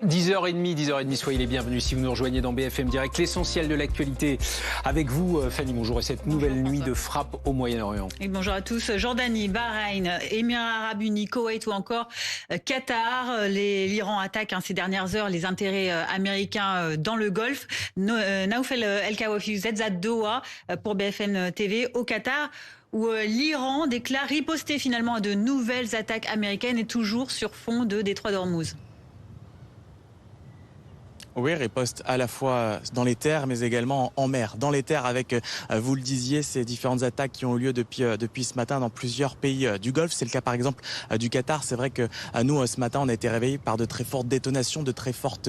10h30, 10h30, soyez les bienvenus si vous nous rejoignez dans BFM Direct. L'essentiel de l'actualité avec vous, Fanny, bonjour, et cette nouvelle nuit de frappe au Moyen-Orient. Et bonjour à tous. Jordanie, Bahreïn, Émirats Arabes Unis, Koweït ou encore Qatar. L'Iran attaque ces dernières heures les intérêts américains dans le Golfe. Naoufel El Kawafi, vous êtes à Doha pour BFM TV au Qatar, où l'Iran déclare riposter finalement à de nouvelles attaques américaines et toujours sur fond de détroit d'Ormuz. Oui, riposte à la fois dans les terres, mais également en mer. Dans les terres, avec, vous le disiez, ces différentes attaques qui ont eu lieu depuis ce matin dans plusieurs pays du Golfe. C'est le cas, par exemple, du Qatar. C'est vrai que nous, ce matin, on a été réveillés par de très fortes détonations, de très fortes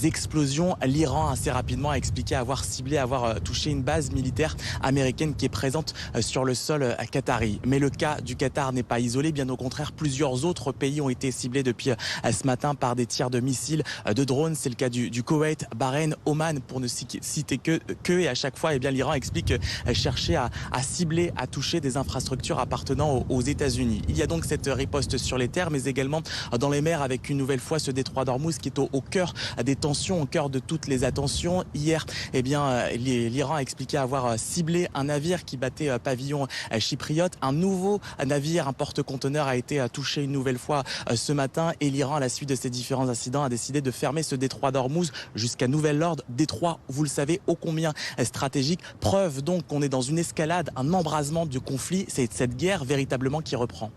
explosions. L'Iran, assez rapidement, a expliqué avoir ciblé, avoir touché une base militaire américaine qui est présente sur le sol qatari. Mais le cas du Qatar n'est pas isolé. Bien au contraire, plusieurs autres pays ont été ciblés depuis ce matin par des tirs de missiles, de drones. C'est le cas du Koweït, Bahreïn, Oman, pour ne citer que et à chaque fois, l'Iran explique chercher à cibler, à toucher des infrastructures appartenant aux États-Unis. Il y a donc cette riposte sur les terres, mais également dans les mers, avec une nouvelle fois ce détroit d'Ormuz qui est au cœur des tensions, au cœur de toutes les attentions. Hier, l'Iran a expliqué avoir ciblé un navire qui battait pavillon chypriote. Un nouveau navire, un porte-conteneur, a été touché une nouvelle fois ce matin, et l'Iran, à la suite de ces différents incidents, a décidé de fermer ce détroit d'Ormuz jusqu'à nouvel ordre. Détroit, vous le savez, ô combien stratégique. Preuve donc qu'on est dans une escalade, un embrasement du conflit. C'est cette guerre véritablement qui reprend.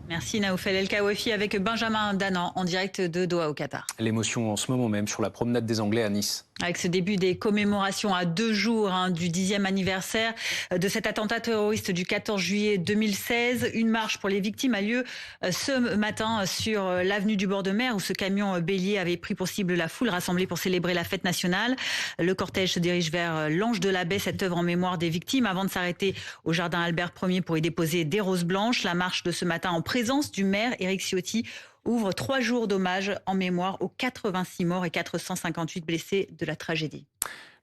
Merci Naoufel El Kawafi avec Benjamin Danan en direct de Doha au Qatar. L'émotion en ce moment même sur la promenade des Anglais à Nice. Avec ce début des commémorations à 2 jours du 10e anniversaire de cet attentat terroriste du 14 juillet 2016. Une marche pour les victimes a lieu ce matin sur l'avenue du bord de mer, où ce camion bélier avait pris pour cible la foule rassemblée pour célébrer la fête nationale. Le cortège se dirige vers l'Ange de la Baie, cette œuvre en mémoire des victimes, avant de s'arrêter au jardin Albert Ier pour y déposer des roses blanches. La marche de ce matin, en présence du maire Éric Ciotti, ouvre 3 jours d'hommage en mémoire aux 86 morts et 458 blessés de la tragédie.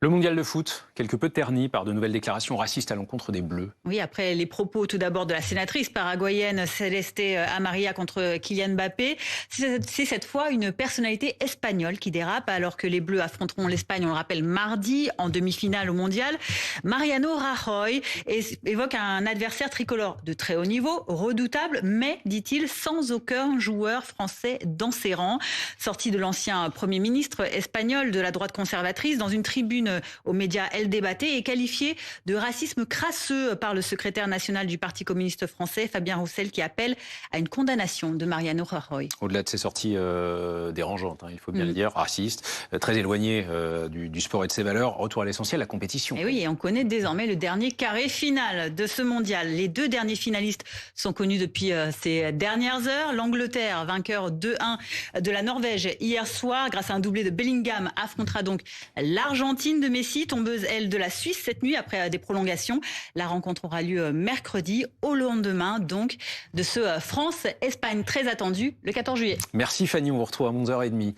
Le mondial de foot, quelque peu terni par de nouvelles déclarations racistes à l'encontre des Bleus. Oui, après les propos tout d'abord de la sénatrice paraguayenne Celeste Amaria contre Kylian Mbappé, c'est cette fois une personnalité espagnole qui dérape, alors que les Bleus affronteront l'Espagne, on le rappelle, mardi en demi-finale au mondial. Mariano Rajoy évoque un adversaire tricolore de très haut niveau, redoutable, mais, dit-il, sans aucun joueur français dans ses rangs. Sorti de l'ancien Premier ministre espagnol de la droite conservatrice, dans une tribune aux médias El Debate, est qualifié de racisme crasseux par le secrétaire national du Parti communiste français, Fabien Roussel, qui appelle à une condamnation de Mariano Rajoy. Au-delà de ces sorties dérangeantes, il faut bien le dire, racistes, très éloignées du sport et de ses valeurs, retour à l'essentiel, la compétition. Et oui, et on connaît désormais le dernier carré final de ce mondial. Les 2 derniers finalistes sont connus depuis ces dernières heures. L'Angleterre, vainqueur 2-1 de la Norvège hier soir, grâce à un doublé de Bellingham, affrontera donc l'Argentine de Messi, tombeuse, elle, de la Suisse cette nuit après des prolongations. La rencontre aura lieu mercredi, au lendemain donc de ce France-Espagne très attendu le 14 juillet. Merci Fanny, on vous retrouve à 11h30.